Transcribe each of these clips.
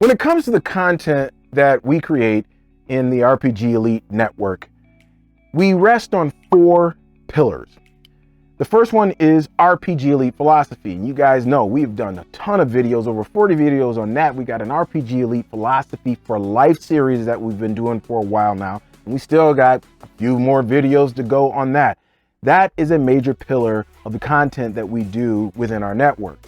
When it comes to the content that we create in the RPG Elite Network, we rest on 4 pillars. The first one is RPG Elite Philosophy. And you guys know we've done a ton of videos, over 40 videos on that. We got an RPG Elite Philosophy for Life series that we've been doing for a while now. And we still got a few more videos to go on that. That is a major pillar of the content that we do within our network.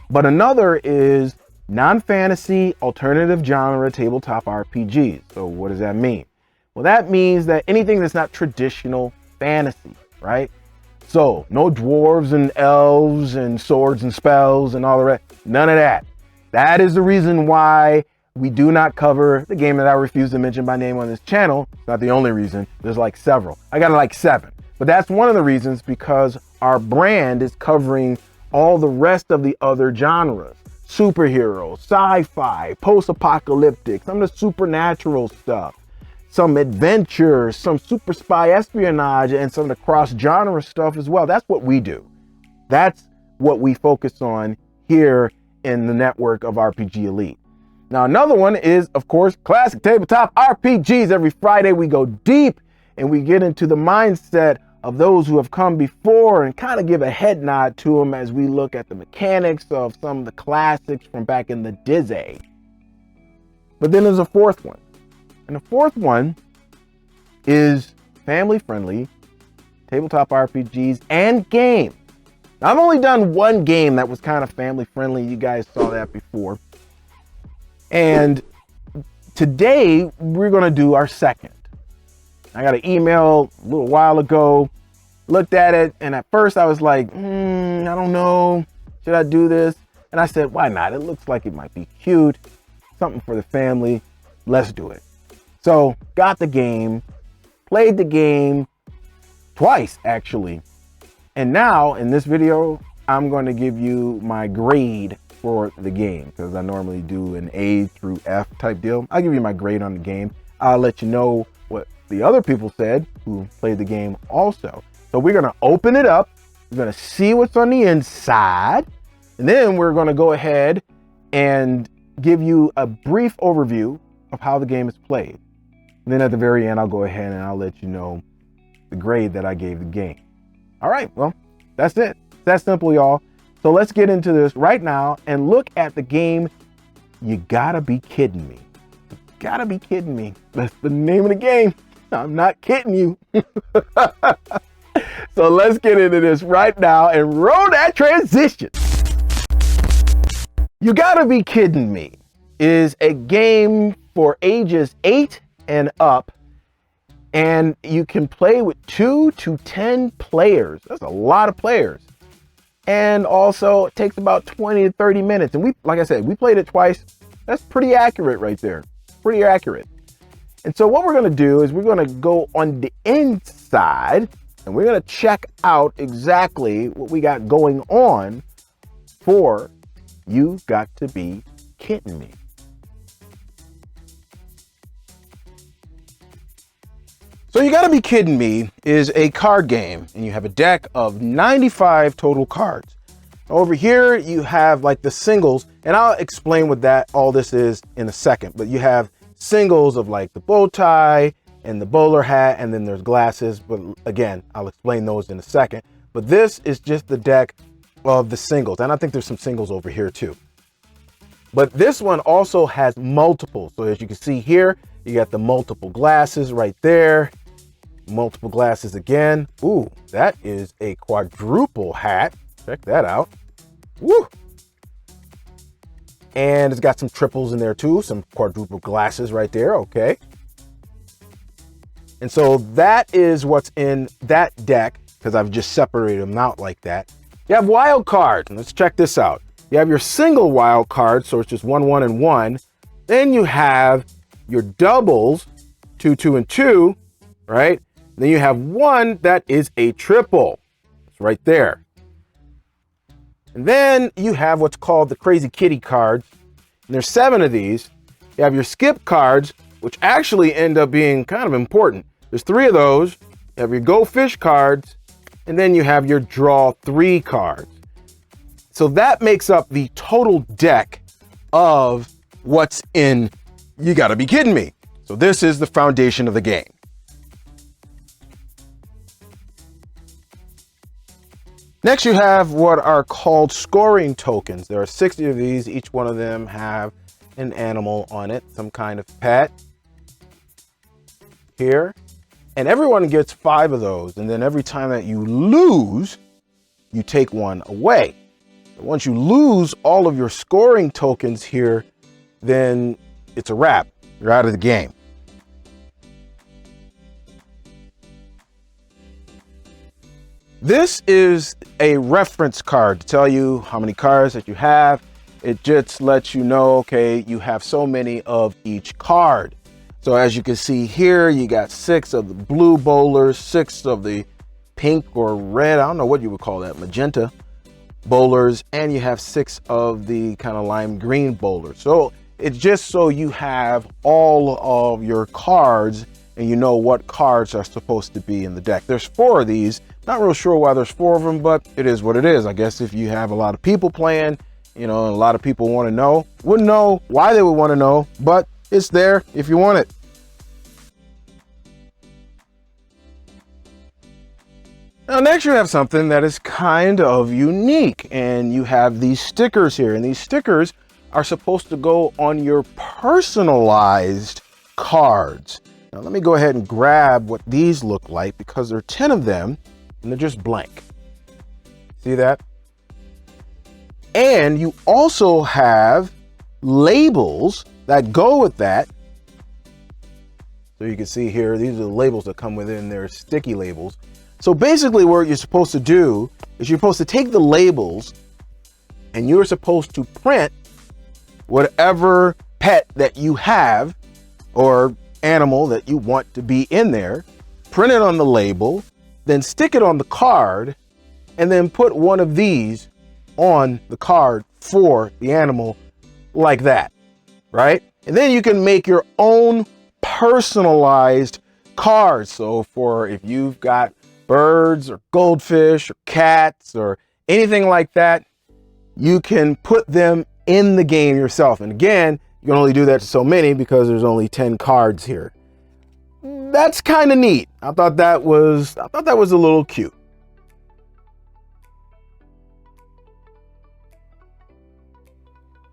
But another is non-fantasy alternative genre tabletop RPGs. So what does that mean? Well, that means that anything that's not traditional fantasy, right? So no dwarves and elves and swords and spells and all the rest, none of that. That is the reason why we do not cover the game that I refuse to mention by name on this channel. It's not the only reason, there's like several. I got like 7, but that's one of the reasons, because our brand is covering all the rest of the other genres. Superheroes, sci-fi, post-apocalyptic, some of the supernatural stuff, some adventure, some super spy espionage, and some of the cross-genre stuff as well. That's what we do. That's what we focus on here in the network of RPG Elite. Now, another one is, of course, classic tabletop RPGs. Every Friday we go deep and we get into the mindset of those who have come before and kind of give a head nod to them as we look at the mechanics of some of the classics from back in the day. But then there's a 4th one. And the 4th one is family-friendly tabletop RPGs and games. Now, I've only done one game that was kind of family-friendly. You guys saw that before. And today we're going to do our second. I got an email a little while ago, looked at it, and at first I was like, I don't know, should I do this? And I said, why not? It looks like it might be cute, something for the family, let's do it. So got the game, played the game twice actually. And now in this video, I'm going to give you my grade for the game, because I normally do an A through F type deal. I'll give you my grade on the game. I'll let you know what the other people said who played the game also. So we're going to open it up. We're going to see what's on the inside. And then we're going to go ahead and give you a brief overview of how the game is played. And then at the very end, I'll go ahead and I'll let you know the grade that I gave the game. All right, well, that's it. It's that simple, y'all. So let's get into this right now and look at the game. You gotta be kidding me. You gotta be kidding me. That's the name of the game. I'm not kidding you. So let's get into this right now and roll that transition. You Gotta Be Kidding Me is a game for ages 8 and up, and you can play with 2 to 10 players. That's a lot of players. And also it takes about 20 to 30 minutes. And we, like I said, we played it twice. That's pretty accurate right there. Pretty accurate. And so what we're gonna do is we're gonna go on the inside and we're gonna check out exactly what we got going on for You Got to Be Kidding Me. So You Gotta Be Kidding Me is a card game, and you have a deck of 95 total cards. Over here, you have like the singles, and I'll explain what all this is in a second, but you have singles of like the bow tie and the bowler hat, and then there's glasses, but again, I'll explain those in a second. But this is just the deck of the singles, and I think there's some singles over here too. But this one also has multiple. So as you can see here, you got the multiple glasses right there. Multiple glasses again. Ooh, that is a quadruple hat. Check that out. Woo! And it's got some triples in there too, some quadruple glasses right there, okay. And so that is what's in that deck, because I've just separated them out like that. You have wild cards, and let's check this out. You have your single wild card, so it's just 1, 1, and 1. Then you have your doubles, 2, 2, and 2, right? Then you have one that is a triple. It's right there. And then you have what's called the Crazy Kitty cards. And there's 7 of these. You have your skip cards, which actually end up being kind of important. There's 3 of those. You have your Go Fish cards, and then you have your Draw 3 cards. So that makes up the total deck of what's in, you gotta be kidding me. So this is the foundation of the game. Next, you have what are called scoring tokens. There are 60 of these. Each one of them have an animal on it, some kind of pet here. And everyone gets 5 of those. And then every time that you lose, you take one away. But once you lose all of your scoring tokens here, then it's a wrap. You're out of the game. This is a reference card to tell you how many cards that you have. It just lets you know, okay, you have so many of each card. So as you can see here, you got 6 of the blue bowlers, 6 of the pink or red, I don't know what you would call that, magenta bowlers, and you have 6 of the kind of lime green bowlers. So it's just so you have all of your cards and you know what cards are supposed to be in the deck. There's 4 of these. Not real sure why there's 4 of them, but it is what it is. I guess if you have a lot of people playing, you know, and a lot of people want to know, wouldn't know why they would want to know, but it's there if you want it. Now, next you have something that is kind of unique, and you have these stickers here, and these stickers are supposed to go on your personalized cards. Now, let me go ahead and grab what these look like because there are 10 of them and they're just blank. See that? And you also have labels that go with that. So you can see here, these are the labels that come within their sticky labels. So basically what you're supposed to do is you're supposed to take the labels and you're supposed to print whatever pet that you have or animal that you want to be in there, print it on the label, then stick it on the card, and then put one of these on the card for the animal like that, right? And then you can make your own personalized cards. So for if you've got birds or goldfish or cats or anything like that, you can put them in the game yourself. And again, you can only do that to so many because there's only 10 cards here. That's kind of neat. I thought that was a little cute.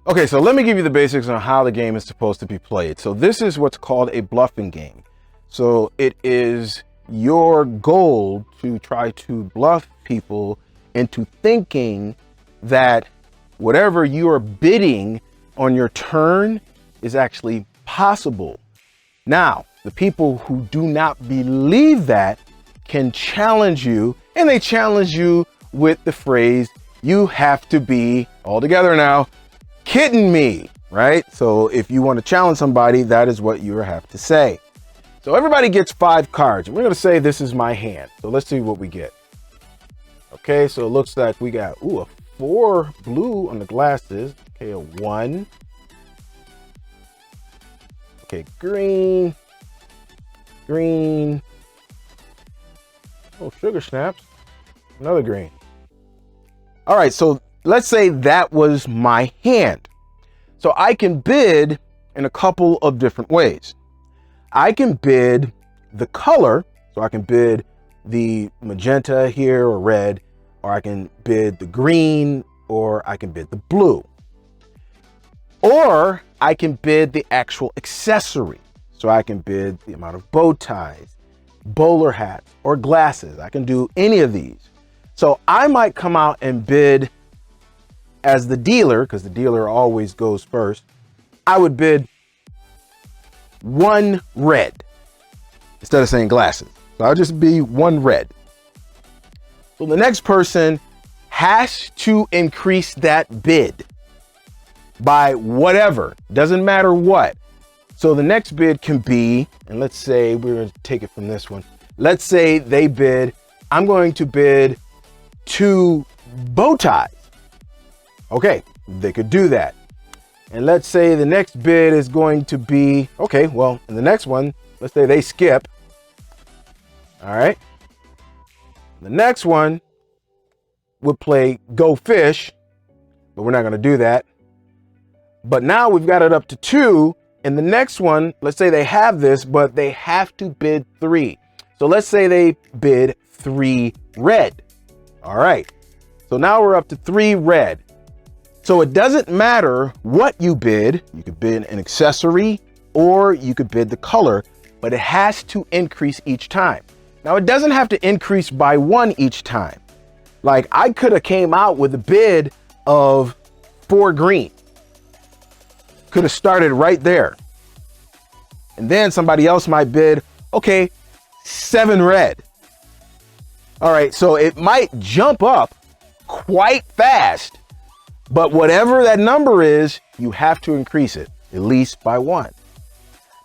Okay, so let me give you the basics on how the game is supposed to be played. So this is what's called a bluffing game. So it is your goal to try to bluff people into thinking that whatever you are bidding on your turn is actually possible. Now, the people who do not believe that can challenge you, and they challenge you with the phrase, you have to be, all together now, kidding me, right? So if you want to challenge somebody, that is what you have to say. So everybody gets 5 cards. We're going to say this is my hand. So let's see what we get. Okay, so it looks like we got, a 4 blue on the glasses. Okay, a 1. Okay, green. Green. Oh, sugar snaps. Another green. All right, so let's say that was my hand. So I can bid in a couple of different ways. I can bid the color, so I can bid the magenta here or red, or I can bid the green, or I can bid the blue. Or I can bid the actual accessory. So I can bid the amount of bow ties, bowler hats, or glasses. I can do any of these. So I might come out and bid as the dealer, because the dealer always goes first. I would bid 1 red instead of saying glasses. So I'll just be 1 red. So the next person has to increase that bid by whatever, doesn't matter what. So the next bid can be, and let's say we're going to take it from this one. Let's say they bid, I'm going to bid 2 bow ties. Okay, they could do that. And let's say the next bid is going to be, okay, well, in the next one, let's say they skip. All right. The next one would play go fish, but we're not going to do that. But now we've got it up to 2. And the next one, let's say they have this, but they have to bid 3. So let's say they bid 3 red. All right. So now we're up to 3 red. So it doesn't matter what you bid. You could bid an accessory or you could bid the color, but it has to increase each time. Now it doesn't have to increase by 1 each time. Like I could have came out with a bid of 4 green. Could have started right there. And then somebody else might bid, okay, 7 red. All right, so it might jump up quite fast, but whatever that number is, you have to increase it at least by 1.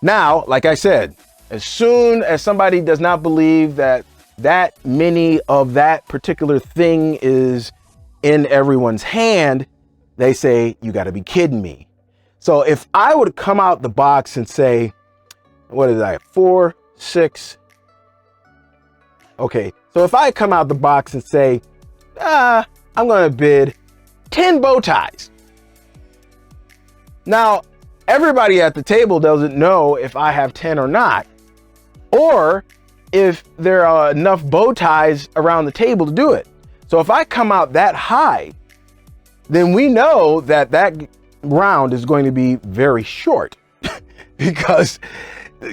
Now, like I said, as soon as somebody does not believe that that many of that particular thing is in everyone's hand, they say, you got to be kidding me. So if I would come out the box and say, what is that? 4, 6. Okay. So if I come out the box and say, I'm going to bid 10 bow ties. Now, everybody at the table doesn't know if I have 10 or not, or if there are enough bow ties around the table to do it. So if I come out that high, then we know that that round is going to be very short because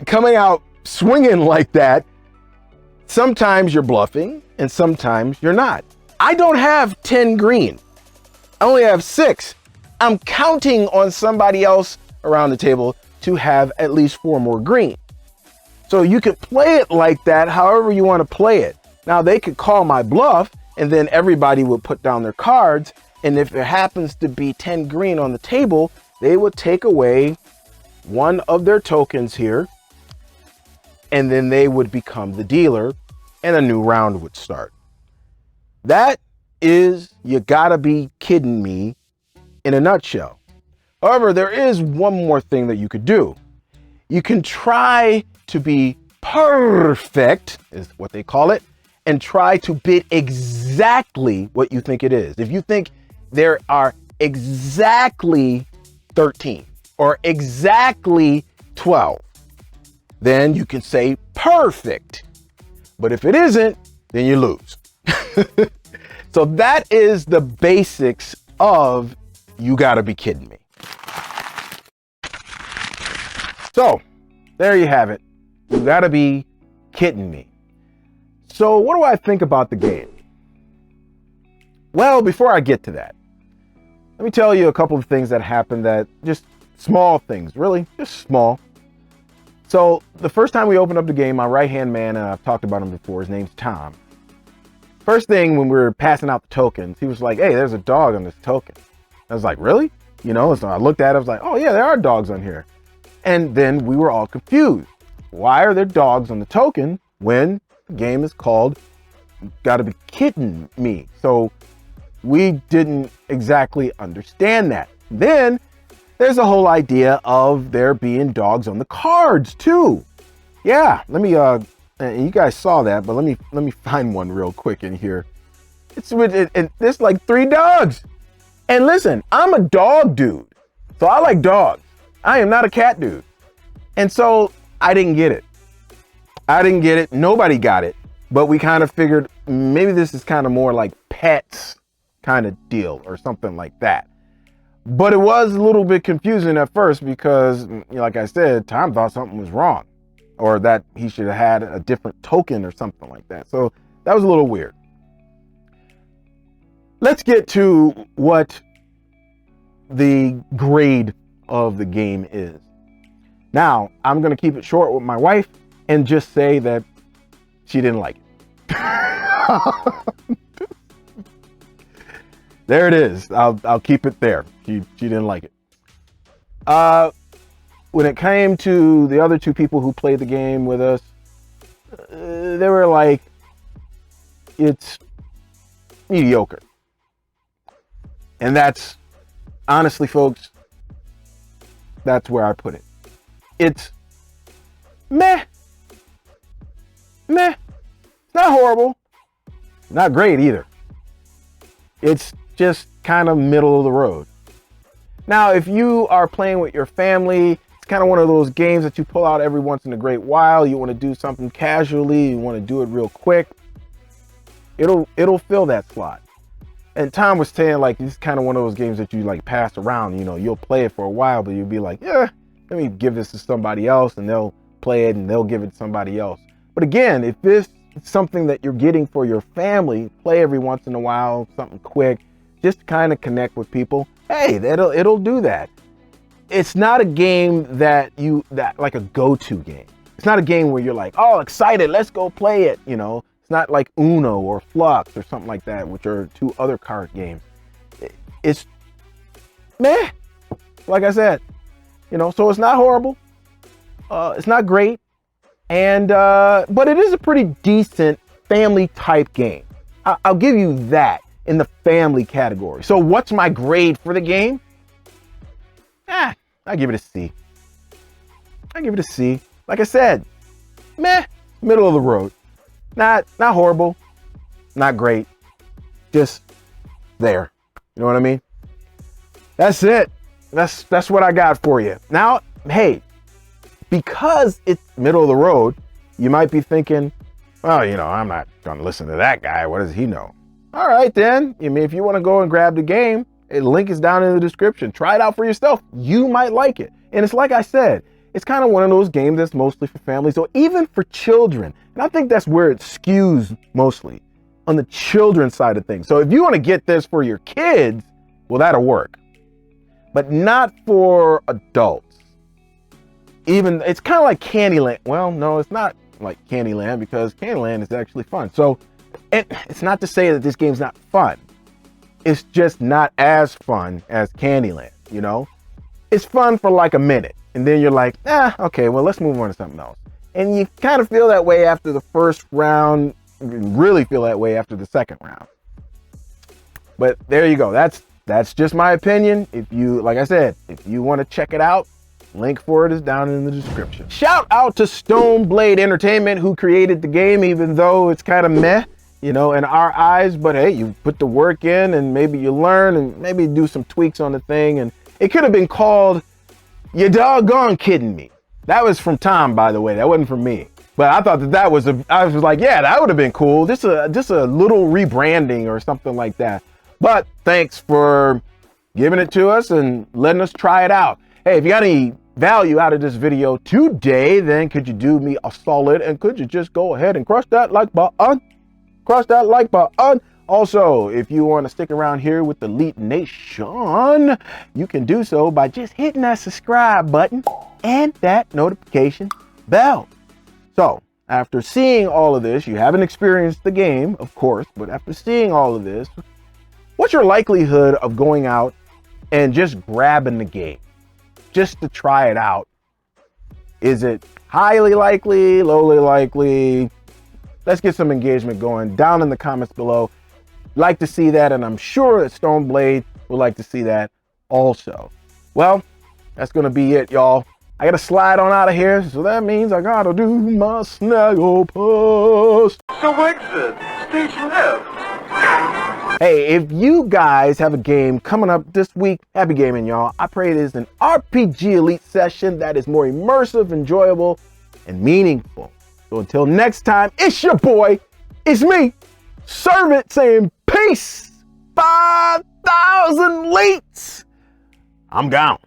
coming out swinging like that, sometimes you're bluffing and sometimes you're not. I don't have 10 green. I only have 6. I'm counting on somebody else around the table to have at least 4 more green. So you could play it like that however you want to play it. Now they could call my bluff and then everybody would put down their cards. And if it happens to be 10 green on the table, they would take away one of their tokens here. And then they would become the dealer and a new round would start. That is, you gotta be kidding me in a nutshell. However, there is one more thing that you could do. You can try to be perfect, is what they call it, and try to bid exactly what you think it is. If you think there are exactly 13 or exactly 12, then you can say perfect. But if it isn't, then you lose. So that is the basics of you gotta be kidding me. So there you have it. You gotta be kidding me. So what do I think about the game? Well, before I get to that, let me tell you a couple of things that happened that just small things, really, just small. So the first time we opened up the game, my right-hand man, and I've talked about him before, his name's Tom. First thing when we were passing out the tokens, he was like, hey, there's a dog on this token. I was like, really? You know, so I looked at it, I was like, oh yeah, there are dogs on here. And then we were all confused. Why are there dogs on the token when the game is called Gotta Be Kidding Me? So we didn't exactly understand that. Then there's a whole idea of there being dogs on the cards too. Yeah, let me, and you guys saw that, but let me find one real quick in here. There's like 3 dogs. And listen, I'm a dog dude, so I like dogs. I am not a cat dude. And so I didn't get it. Nobody got it, but we kind of figured maybe this is kind of more like pets kind of deal or something like that. But it was a little bit confusing at first because, like I said, Tom thought something was wrong or that he should have had a different token or something like that. So that was a little weird. Let's get to what the grade of the game is. Now, I'm going to keep it short with my wife and just say that she didn't like it. There it is. I'll keep it there. She didn't like it. When it came to the other 2 people who played the game with us, they were like, it's mediocre. And that's, honestly, folks, that's where I put it. It's meh. Meh. It's not horrible. Not great either. It's just kind of middle of the road. Now, if you are playing with your family, it's kind of one of those games that you pull out every once in a great while. You want to do something casually, you want to do it real quick. It'll fill that slot. And Tom was saying, like, this is kind of one of those games that you like pass around. You know, you'll play it for a while, but you'll be like, yeah, let me give this to somebody else, and they'll play it and they'll give it to somebody else. But again, if this is something that you're getting for your family, play every once in a while, something quick, just to kind of connect with people. Hey, it'll do that. It's not a game that like a go-to game. It's not a game where you're like, oh, excited, let's go play it. You know, it's not like Uno or Flux or something like that, which are two other card games. It's meh, like I said, you know, so it's not horrible. It's not great. And, but it is a pretty decent family type game. I'll give you that in the family category. So what's my grade for the game? I give it a C. I give it a C. Like I said, meh, middle of the road. Not horrible, not great, just there. You know what I mean? That's it. That's what I got for you. Now, hey, because it's middle of the road, you might be thinking, well, you know, I'm not going to listen to that guy. What does he know? All right, then. I mean, if you want to go and grab the game, the link is down in the description. Try it out for yourself. You might like it. And it's like I said, it's kind of one of those games that's mostly for families or even for children. And I think that's where it skews mostly, on the children's side of things. So if you want to get this for your kids, well, that'll work. But not for adults. Even, it's kind of like Candyland. Well, no, it's not like Candyland, because Candyland is actually fun. So it's not to say that this game's not fun. It's just not as fun as Candyland, you know? It's fun for like a minute, and then you're like, okay, well, let's move on to something else. And you kind of feel that way after the first round, really feel that way after the second round. But there you go. That's just my opinion. If you, like I said, if you want to check it out, link for it is down in the description. Shout out to Stoneblade Entertainment, who created the game, even though it's kind of meh, you know, in our eyes. But hey, you put the work in, and maybe you learn, and maybe do some tweaks on the thing. And it could have been called "You Doggone Kidding Me." That was from Tom, by the way. That wasn't from me. But I thought that was I was like, yeah, that would have been cool. Just a little rebranding or something like that. But thanks for giving it to us and letting us try it out. Hey, if you got any value out of this video today, then could you do me a solid and could you just go ahead and crush that like button? Crush that like button. Also, if you want to stick around here with the Leet Nation, you can do so by just hitting that subscribe button and that notification bell. So, after seeing all of this, you haven't experienced the game, of course, but after seeing all of this, what's your likelihood of going out and just grabbing the game just to try it out? Is it highly likely, lowly likely? Let's get some engagement going down in the comments below. Like to see that, and I'm sure that Stoneblade would like to see that also. Well, that's going to be it, y'all. I got to slide on out of here, so that means I got to do my snaggle post. So exit, stage left. Hey, if you guys have a game coming up this week, happy gaming, y'all. I pray it is an RPG Elite session that is more immersive, enjoyable, and meaningful. So until next time, it's your boy, it's me, Servant, saying peace. 5,000 Leets. I'm gone.